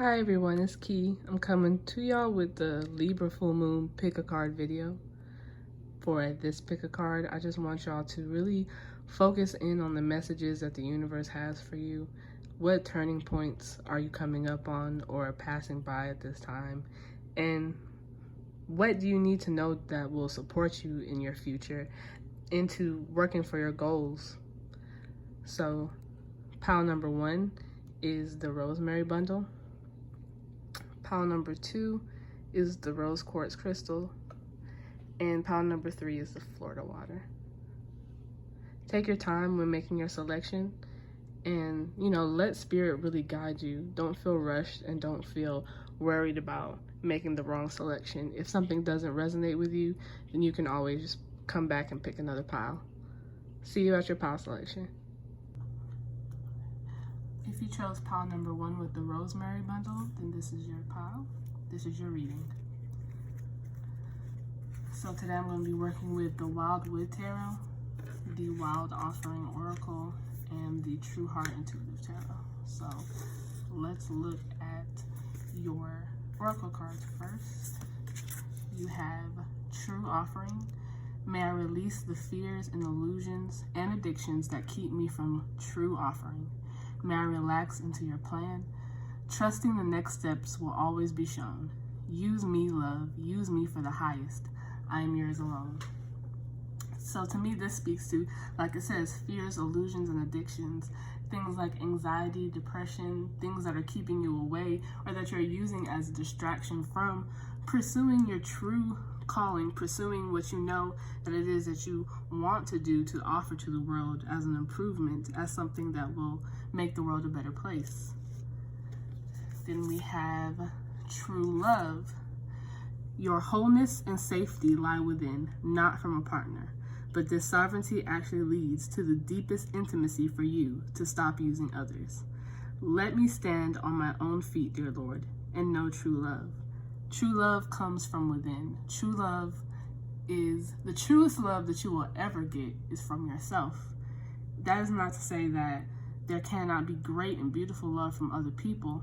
Hi everyone, it's Key. I'm coming to y'all with the Libra Full Moon pick a card video. For this pick a card, I just want y'all to really focus in on the messages that the universe has for you. What turning points are you coming up on or passing by at this time? And what do you need to know that will support you in your future into working for your goals? So, pile number 1 is the rosemary bundle. Pile number 2 is the rose quartz crystal. And pile number 3 is the Florida water. Take your time when making your selection and, let spirit really guide you. Don't feel rushed and don't feel worried about making the wrong selection. If something doesn't resonate with you, then you can always just come back and pick another pile. See you at your pile selection. If you chose pile number 1 with the rosemary bundle, then this is your pile. This is your reading. So today I'm going to be working with the Wildwood Tarot, the Wild Offering Oracle, and the True Heart Intuitive Tarot. So let's look at your oracle cards first. You have True Offering. May I release the fears and illusions and addictions that keep me from true offering. May I relax into your plan. Trusting the next steps will always be shown. Use me, love. Use me for the highest. I am yours alone. So to me, this speaks to, like it says, fears, illusions, and addictions. Things like anxiety, depression, things that are keeping you away or that you're using as a distraction from pursuing your true calling, pursuing what you know that it is that you want to do to offer to the world as an improvement, as something that will make the world a better place. Then we have True Love. Your wholeness and safety lie within, not from a partner. But this sovereignty actually leads to the deepest intimacy for you to stop using others. Let me stand on my own feet, dear Lord, and know true love. True love comes from within. True love is the truest love that you will ever get is from yourself. That is not to say that there cannot be great and beautiful love from other people,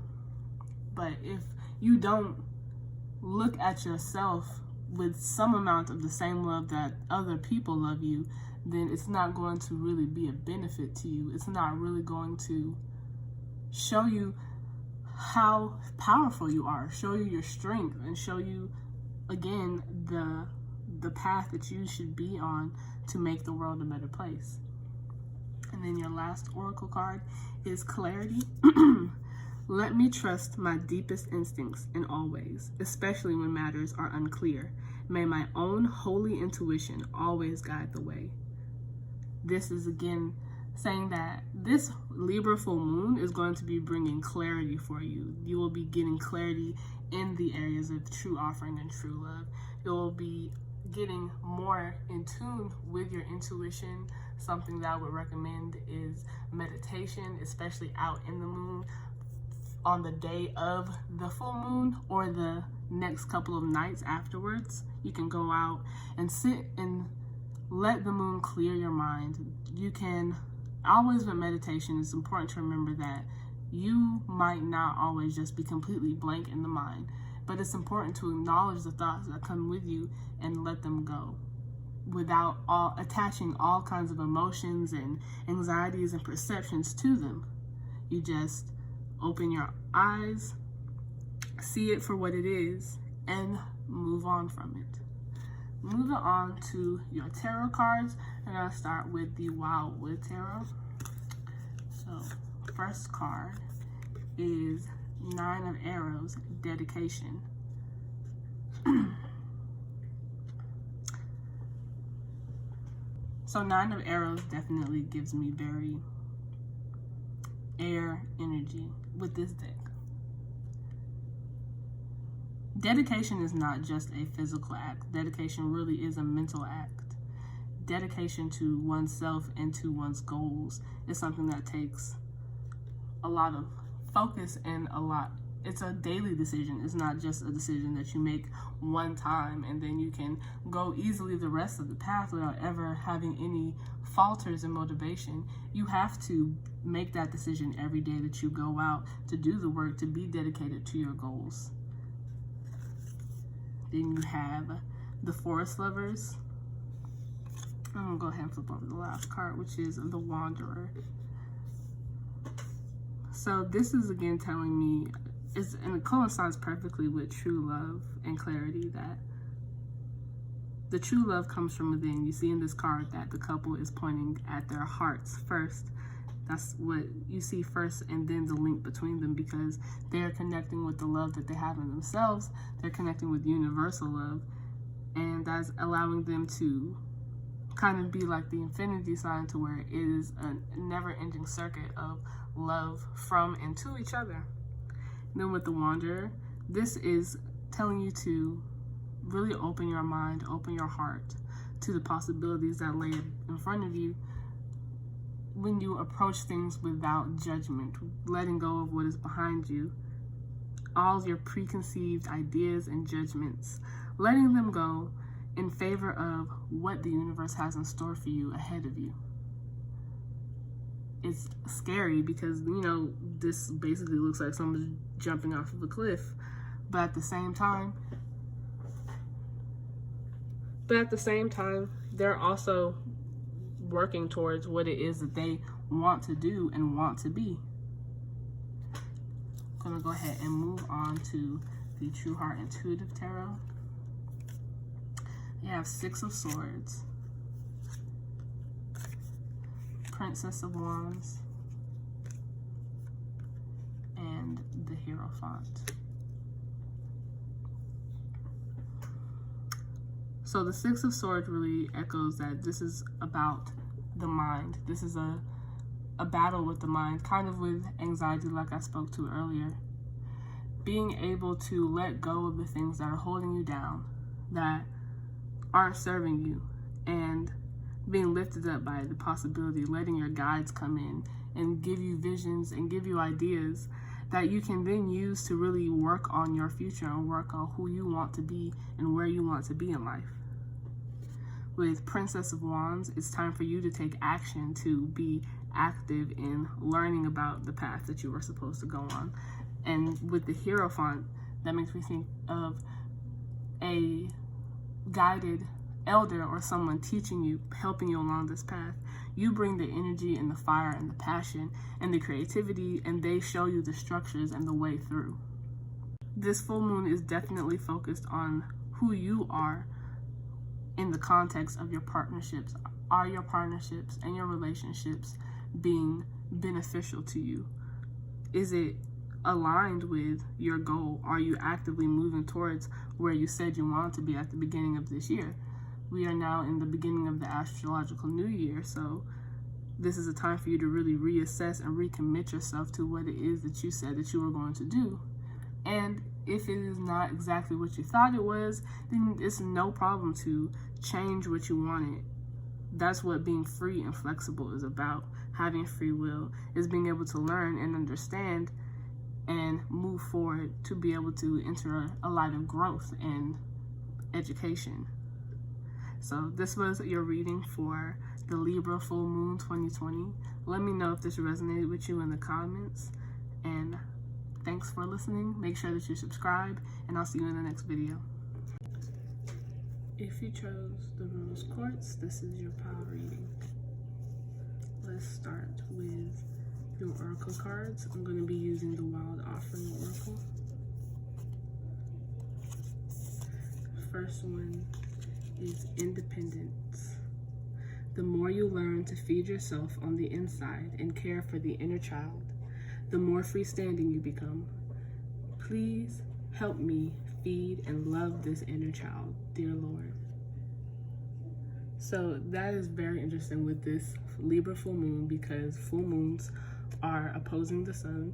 but if you don't look at yourself with some amount of the same love that other people love you, then it's not going to really be a benefit to you. It's not really going to show you how powerful you are, show you your strength, and show you, again, the path that you should be on to make the world a better place. And then your last oracle card is Clarity. Let me trust my deepest instincts in all ways, especially when matters are unclear. May my own holy intuition always guide the way. This is again saying that this Libra full moon is going to be bringing clarity for you. You will be getting clarity in the areas of true offering and true love. You'll be getting more in tune with your intuition. Something that I would recommend is meditation, especially out in the moon on the day of the full moon or the next couple of nights afterwards. You can go out and sit and let the moon clear your mind. You can always, with meditation, it's important to remember that you might not always just be completely blank in the mind, but it's important to acknowledge the thoughts that come with you and let them go without attaching all kinds of emotions and anxieties and perceptions to them. You just open your eyes, see it for what it is, and move on from it. Moving on to your tarot cards, I'm going to start with the Wildwood Tarot. So, first card is 9 of Arrows, Dedication. So 9 of Arrows definitely gives me very air energy with this deck. Dedication is not just a physical act. Dedication really is a mental act. Dedication to oneself and to one's goals is something that takes a lot of focus and a lot it's a daily decision. It's not just a decision that you make one time and then you can go easily the rest of the path without ever having any falters in motivation. You have to make that decision every day that you go out to do the work, to be dedicated to your goals. Then you have the Forest Lovers. I'm gonna go ahead and flip over the last card, which is the Wanderer. So this is again telling me, and it coincides perfectly with true love and clarity, that the true love comes from within. You see in this card that the couple is pointing at their hearts first. That's what you see first, and then the link between them, because they are connecting with the love that they have in themselves. They're connecting with universal love, and that's allowing them to kind of be like the infinity sign, to where it is a never-ending circuit of love from and to each other. And then with the Wanderer, this is telling you to really open your mind, open your heart to the possibilities that lay in front of you when you approach things without judgment, letting go of what is behind you, all your preconceived ideas and judgments, letting them go in favor of what the universe has in store for you ahead of you. It's scary because, you know, this basically looks like someone's jumping off of a cliff, but at the same time, they're also working towards what it is that they want to do and want to be. I'm gonna go ahead and move on to the True Heart Intuitive Tarot. You have Six of Swords, Princess of Wands, and the Hierophant. So the Six of Swords really echoes that this is about the mind. This is a battle with the mind, kind of with anxiety like I spoke to earlier. Being able to let go of the things that are holding you down, that aren't serving you, and being lifted up by the possibility, letting your guides come in and give you visions and give you ideas that you can then use to really work on your future and work on who you want to be and where you want to be in life. With Princess of Wands, it's time for you to take action, to be active in learning about the path that you were supposed to go on. And with the Hierophant, that makes me think of a guided elder or someone teaching you, helping you along this path. You bring the energy and the fire and the passion and the creativity, and they show you the structures and the way through. This full moon is definitely focused on who you are in the context of your partnerships. Are your partnerships and your relationships being beneficial to you? Is it aligned with your goal? Are you actively moving towards where you said you wanted to be at the beginning of this year? We are now in the beginning of the astrological new year, so this is a time for you to really reassess and recommit yourself to what it is that you said that you were going to do. And if it is not exactly what you thought it was, then it's no problem to change what you wanted. That's what being free and flexible is about. Having free will is being able to learn and understand and move forward to be able to enter a life of growth and education. So this was your reading for the Libra Full Moon 2020. Let me know if this resonated with you in the comments. And thanks for listening. Make sure that you subscribe, and I'll see you in the next video. If you chose the Rose Quartz, this is your power reading. Let's start with your oracle cards. I'm going to be using the Wild Offering Oracle. First one is Independence. The more you learn to feed yourself on the inside and care for the inner child, the more freestanding you become. Please help me feed and love this inner child, dear Lord. So that is very interesting with this Libra full moon, because full moons are opposing the sun,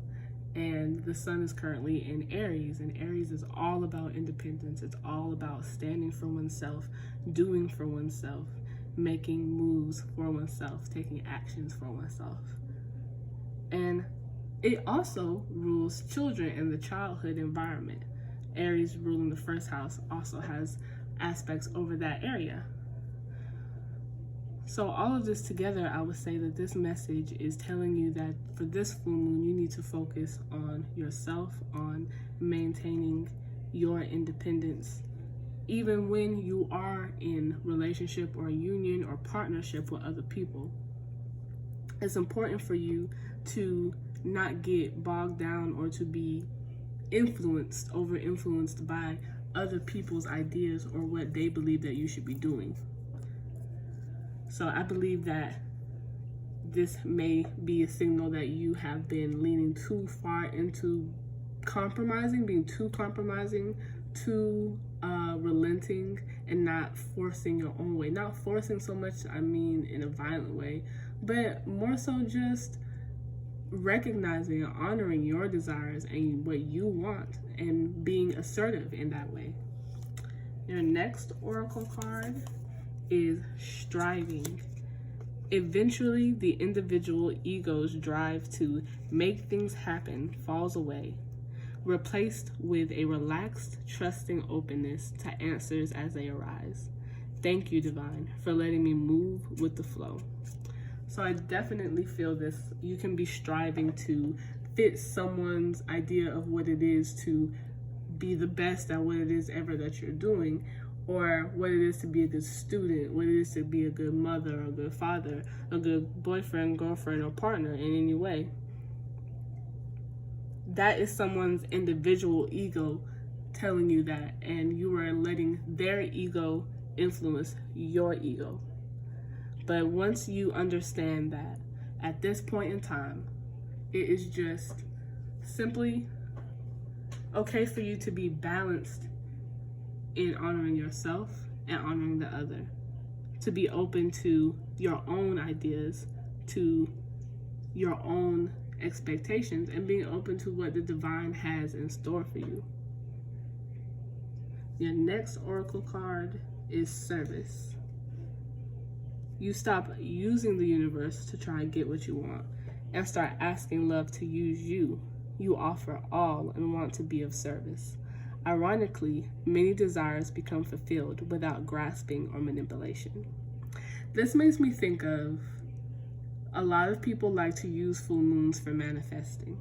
and the sun is currently in Aries, and Aries is all about independence. It's all about standing for oneself, doing for oneself, making moves for oneself, taking actions for oneself. And It also rules children and the childhood environment. Aries ruling the first house also has aspects over that area. So all of this together, I would say that this message is telling you that for this full moon, you need to focus on yourself, on maintaining your independence. Even when you are in relationship or union or partnership with other people, it's important for you to not get bogged down or to be over-influenced by other people's ideas or what they believe that you should be doing. So I believe that this may be a signal that you have been leaning too far into compromising, being too compromising, too relenting, and not forcing your own way. Not forcing so much, I mean, in a violent way, but more so just recognizing and honoring your desires and what you want and being assertive in that way. Your next oracle card is striving. Eventually, the individual ego's drive to make things happen falls away, replaced with a relaxed, trusting openness to answers as they arise. Thank you, Divine, for letting me move with the flow. So I definitely feel this. You can be striving to fit someone's idea of what it is to be the best at what it is ever that you're doing, or what it is to be a good student, what it is to be a good mother, a good father, a good boyfriend, girlfriend, or partner in any way. That is someone's individual ego telling you that, and you are letting their ego influence your ego. But once you understand that at this point in time, it is just simply okay for you to be balanced in honoring yourself and honoring the other, to be open to your own ideas, to your own expectations, and being open to what the divine has in store for you. Your next oracle card is service. You stop using the universe to try and get what you want and start asking love to use you. You offer all and want to be of service. Ironically, many desires become fulfilled without grasping or manipulation. This makes me think of a lot of people like to use full moons for manifesting.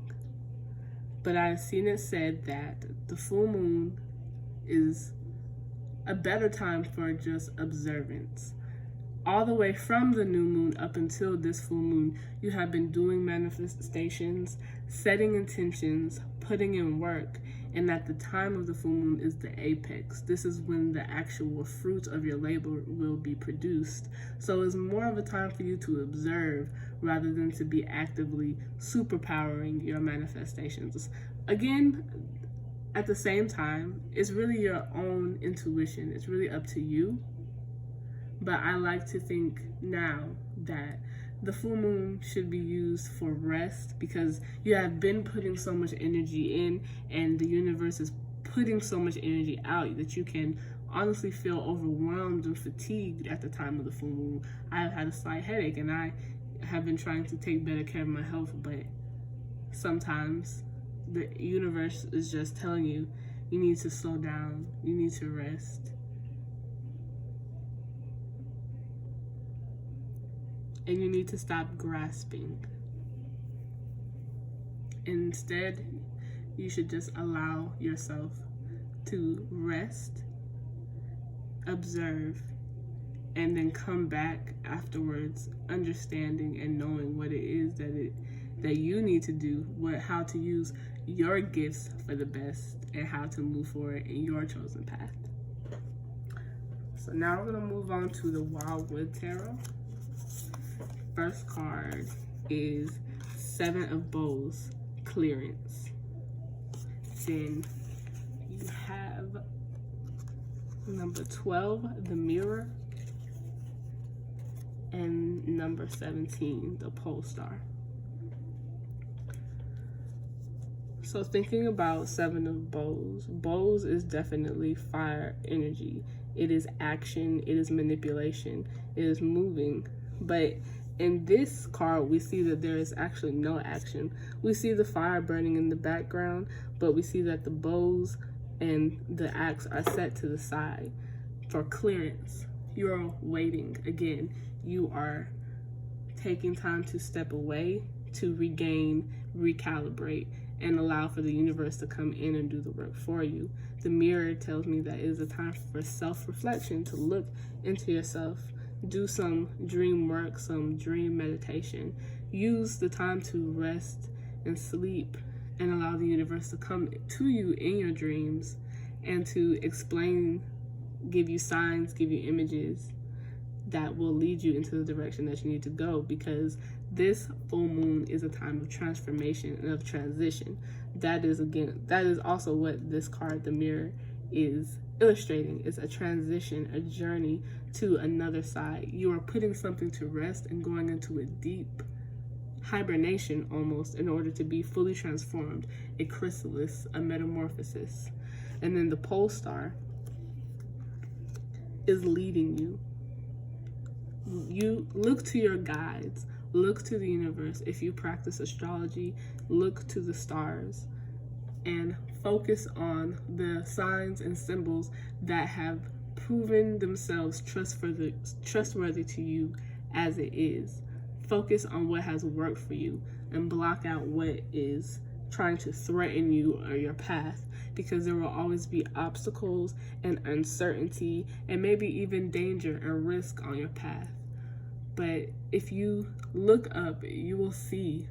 But I've seen it said that the full moon is a better time for just observance. All the way from the new moon up until this full moon, you have been doing manifestations, setting intentions, putting in work, and at the time of the full moon is the apex. This is when the actual fruit of your labor will be produced. So it's more of a time for you to observe rather than to be actively superpowering your manifestations. Again, at the same time, it's really your own intuition. It's really up to you. But I like to think now that the full moon should be used for rest, because you have been putting so much energy in and the universe is putting so much energy out that you can honestly feel overwhelmed and fatigued at the time of the full moon. I've had a slight headache and I have been trying to take better care of my health, but sometimes the universe is just telling you, you need to slow down, you need to rest. And you need to stop grasping. Instead, you should just allow yourself to rest, observe, and then come back afterwards understanding and knowing what it is that you need to do, how to use your gifts for the best, and how to move forward in your chosen path. So now we're going to move on to the Wildwood Tarot. First card is Seven of Bows, clearance. Then you have number 12, the Mirror, and number 17, the Pole Star. So thinking about Seven of Bows, bows is definitely fire energy. It is action, it is manipulation, it is moving, but In this card, we see that there is actually no action. We see the fire burning in the background, but we see that the bows and the axe are set to the side for clearance. You're waiting. Again, you are taking time to step away to regain, recalibrate, and allow for the universe to come in and do the work for you. The mirror tells me that it is a time for self-reflection, to look into yourself, do some dream work, some dream meditation. Use the time to rest and sleep and allow the universe to come to you in your dreams and to explain, give you signs, give you images that will lead you into the direction that you need to go, because this full moon is a time of transformation and of transition. That is also what this card, the mirror, is illustrating. It's a transition, a journey to another side. You are putting something to rest and going into a deep hibernation almost in order to be fully transformed, a chrysalis, a metamorphosis. And then the pole star is leading you. You look to your guides, look to the universe. If you practice astrology, look to the stars and focus on the signs and symbols that have proven themselves trustworthy to you as it is. Focus on what has worked for you and block out what is trying to threaten you or your path, because there will always be obstacles and uncertainty and maybe even danger and risk on your path. But if you look up, you will see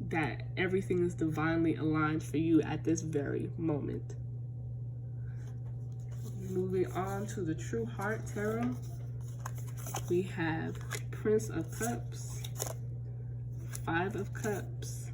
that everything is divinely aligned for you at this very moment. Moving on to the True Heart Tarot, we have Prince of Cups, 5 of Cups,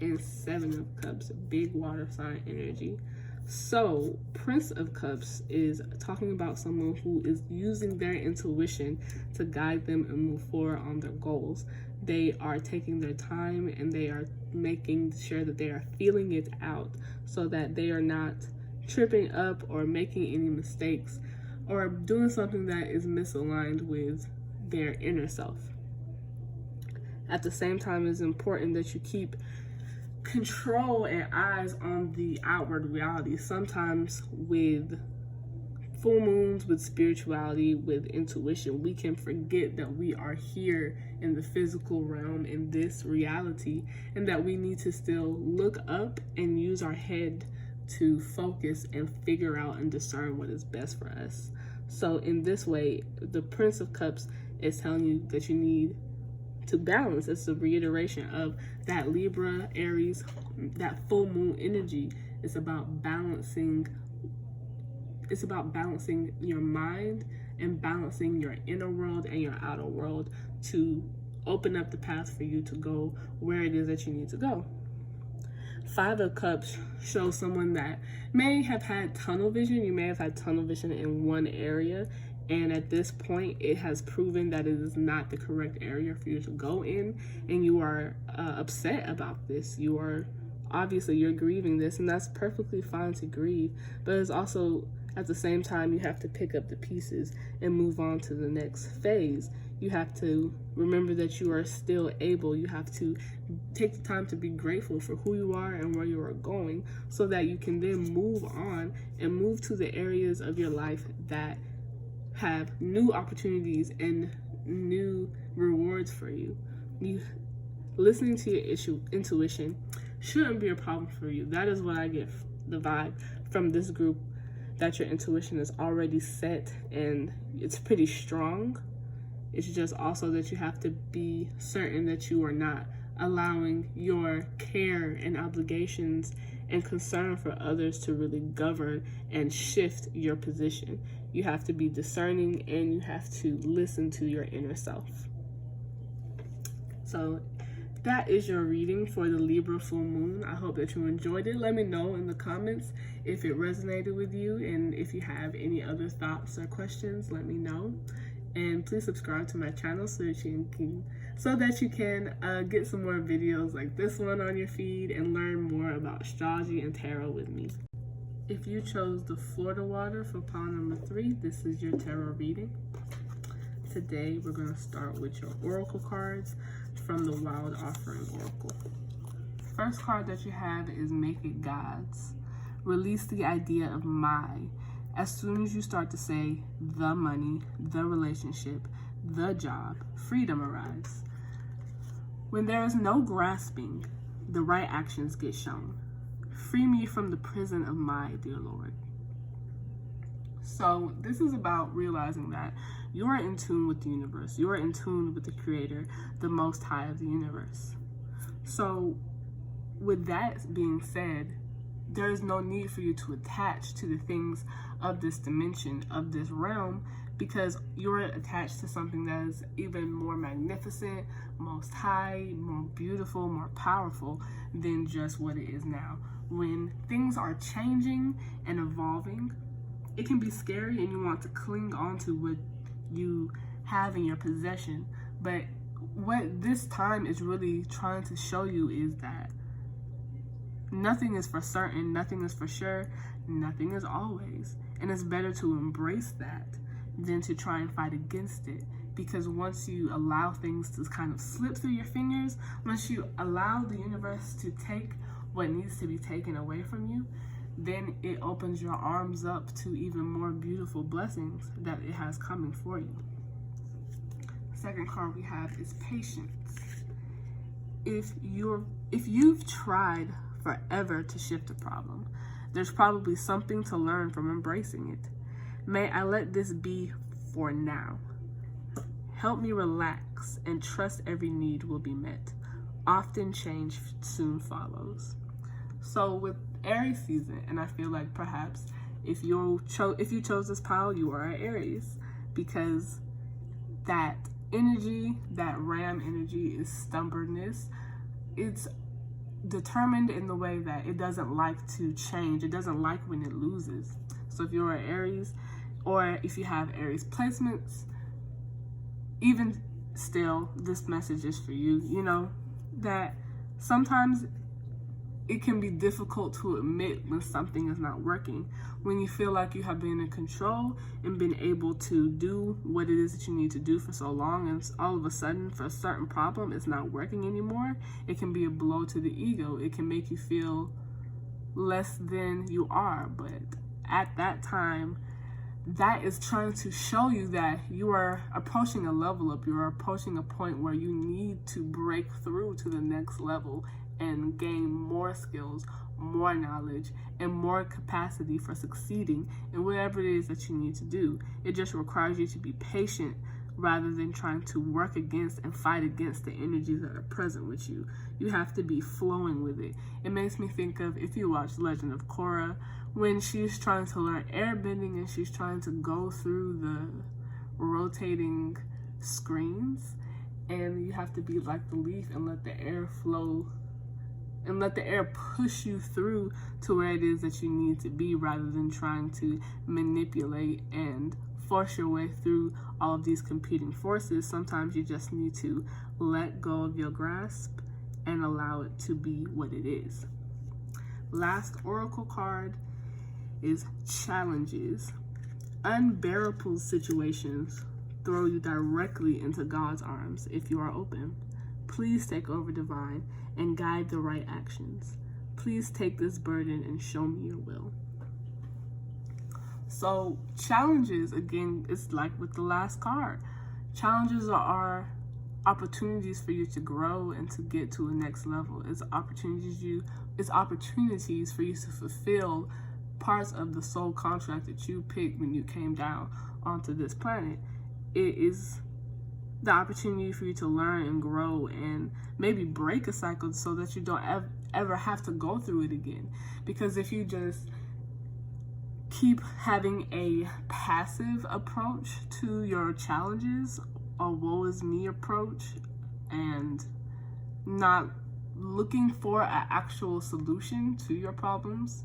and 7 of Cups, big water sign energy. So Prince of Cups is talking about someone who is using their intuition to guide them and move forward on their goals. They are taking their time and they are making sure that they are feeling it out so that they are not tripping up or making any mistakes or doing something that is misaligned with their inner self. At the same time, it's important that you keep control and eyes on the outward reality. Sometimes with full moons, with spirituality, with intuition, we can forget that we are here in the physical realm, in this reality, and that we need to still look up and use our head to focus and figure out and discern what is best for us. So in this way, the Prince of Cups is telling you that you need to balance. It's a reiteration of that Libra, Aries, that full moon energy. It's about balancing. It's about balancing your mind and balancing your inner world and your outer world to open up the path for you to go where it is that you need to go. 5 of Cups shows someone that may have had tunnel vision. You may have had tunnel vision in one area, and at this point it has proven that it is not the correct area for you to go in, and you are upset about this. You are obviously, you're grieving this, and that's perfectly fine to grieve, but it's also at the same time you have to pick up the pieces and move on to the next phase. You have to remember that you are still able. You have to take the time to be grateful for who you are and where you are going, so that you can then move on and move to the areas of your life that have new opportunities and new rewards for you. Listening to your intuition shouldn't be a problem for you. That is what I get the vibe from this group, that your intuition is already set and it's pretty strong. It's just also that you have to be certain that you are not allowing your care and obligations and concern for others to really govern and shift your position. You have to be discerning and you have to listen to your inner self. So that is your reading for the Libra full moon. I hope that you enjoyed it. Let me know in the comments if it resonated with you, and if you have any other thoughts or questions, let me know. And please subscribe to my channel so that you can get some more videos like this one on your feed and learn more about astrology and tarot with me. If you chose the Florida water for pile number 3, this is your tarot reading. Today, we're going to start with your oracle cards from the Wild Offering Oracle. First card that you have is Make It God's. Release the idea of my. As soon as you start to say the money, the relationship, the job, freedom arrives. When there is no grasping, the right actions get shown. Free me from the prison of my, dear Lord. So this is about realizing that you are in tune with the universe. You are in tune with the Creator, the Most High of the universe. So with that being said, there is no need for you to attach to the things of this dimension, of this realm, because you're attached to something that is even more magnificent, most high, more beautiful, more powerful than just what it is now. When things are changing and evolving, it can be scary and you want to cling on to what you have in your possession. But what this time is really trying to show you is that nothing is for certain, nothing is for sure, nothing is always. And it's better to embrace that than to try and fight against it. Because once you allow things to kind of slip through your fingers, once you allow the universe to take what needs to be taken away from you, then it opens your arms up to even more beautiful blessings that it has coming for you. Second card we have is Patience. If you've tried forever to shift a problem, there's probably something to learn from embracing it. May I let this be for now. Help me relax and trust every need will be met. Often change soon follows. So with Aries season, and I feel like perhaps if you chose this pile, you are an Aries, because that energy, that ram energy, is stubbornness. It's determined in the way that it doesn't like to change. It doesn't like when it loses. So if you're an Aries, or if you have Aries placements, even still, this message is for you. You know that sometimes it can be difficult to admit when something is not working. When you feel like you have been in control and been able to do what it is that you need to do for so long, and all of a sudden for a certain problem it's not working anymore, it can be a blow to the ego. It can make you feel less than you are. But at that time, that is trying to show you that you are approaching a level up. You are approaching a point where you need to break through to the next level and gain more skills, more knowledge, and more capacity for succeeding in whatever it is that you need to do. It just requires you to be patient rather than trying to work against and fight against the energies that are present with you. You have to be flowing with it. It makes me think of, if you watch Legend of Korra, when she's trying to learn airbending and she's trying to go through the rotating screens, and you have to be like the leaf and let the air flow and let the air push you through to where it is that you need to be, rather than trying to manipulate and force your way through all of these competing forces. Sometimes you just need to let go of your grasp and allow it to be what it is. Last oracle card is Challenges. Unbearable situations throw you directly into God's arms if you are open. Please take over, divine, and guide the right actions. Please take this burden and show me your will. So challenges, again, it's like with the last card. Challenges are opportunities for you to grow and to get to a next level. It's opportunities for you to fulfill parts of the soul contract that you picked when you came down onto this planet. It is the opportunity for you to learn and grow and maybe break a cycle so that you don't ever have to go through it again. Because if you just keep having a passive approach to your challenges, a woe is me approach, and not looking for an actual solution to your problems,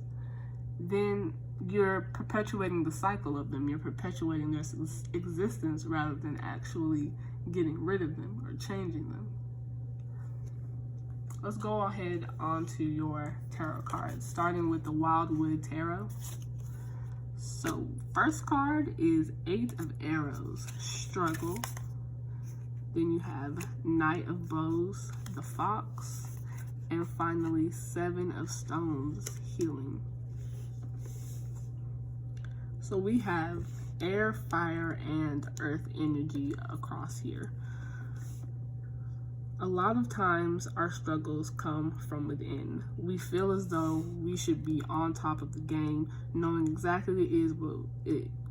then you're perpetuating the cycle of them. You're perpetuating their existence rather than actually getting rid of them or changing them. Let's go ahead onto your tarot cards, starting with the Wildwood Tarot. So first card is 8 of Arrows, struggle. Then you have Knight of Bows, the Fox. And finally 7 of Stones, healing. So we have air, fire, and earth energy across here. A lot of times our struggles come from within. We feel as though we should be on top of the game, knowing exactly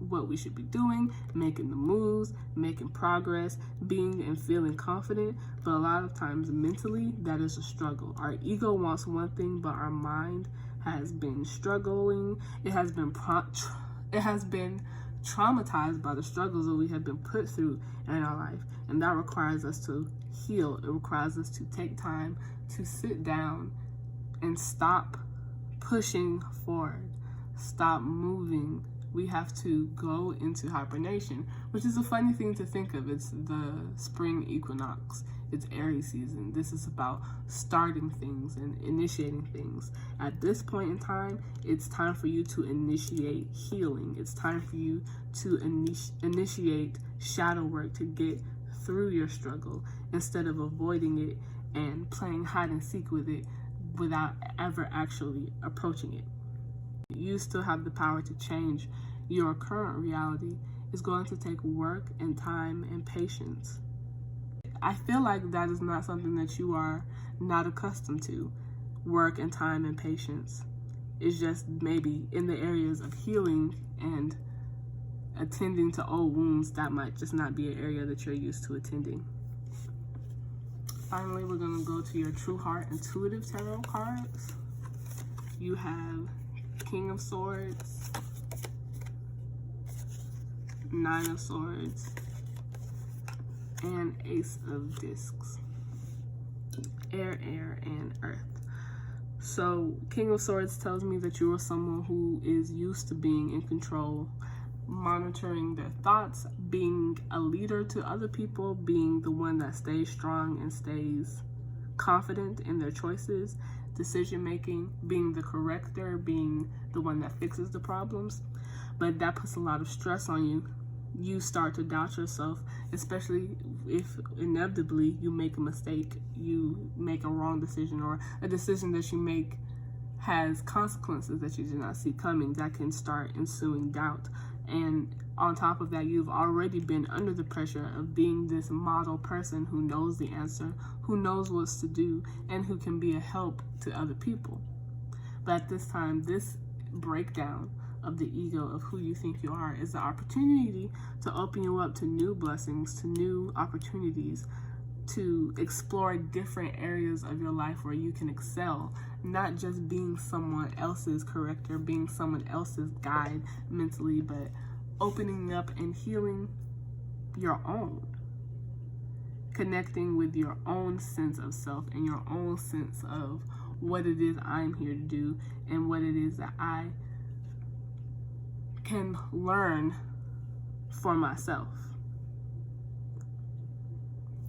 what we should be doing, making the moves, making progress, being and feeling confident. But a lot of times mentally, that is a struggle. Our ego wants one thing, but our mind has been struggling. It has been traumatized by the struggles that we have been put through in our life. And that requires us to heal. It requires us to take time to sit down and stop pushing forward, stop moving. We have to go into hibernation, which is a funny thing to think of. It's the spring equinox. It's Aries season. This is about starting things and initiating things. At this point in time, it's time for you to initiate healing. It's time for you to initiate shadow work to get through your struggle instead of avoiding it and playing hide and seek with it without ever actually approaching it. You still have the power to change your current reality. It's going to take work and time and patience. I feel like that is not something that you are not accustomed to. Work and time and patience. It's just maybe in the areas of healing and attending to old wounds, that might just not be an area that you're used to attending. Finally, we're going to go to your True Heart Intuitive Tarot cards. You have King of Swords, 9 of Swords, and Ace of Discs. Air, and earth. So King of Swords tells me that you are someone who is used to being in control, monitoring their thoughts, being a leader to other people, being the one that stays strong and stays confident in their choices, decision making, being the corrector, being the one that fixes the problems. But that puts a lot of stress on you. You start to doubt yourself, especially if inevitably you make a mistake, you make a wrong decision, or a decision that you make has consequences that you did not see coming. That can start ensuing doubt. And on top of that, you've already been under the pressure of being this model person who knows the answer, who knows what's to do, and who can be a help to other people. But at this time, this breakdown of the ego of who you think you are is the opportunity to open you up to new blessings, to new opportunities, to explore different areas of your life where you can excel, not just being someone else's corrector, being someone else's guide mentally, but opening up and healing your own, connecting with your own sense of self and your own sense of what it is I'm here to do and what it is that I can learn for myself.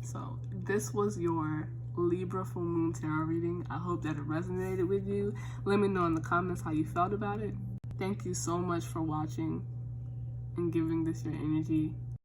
So this was your Libra Full Moon Tarot reading. I hope that it resonated with you. Let me know in the comments how you felt about it. Thank you so much for watching and giving this your energy.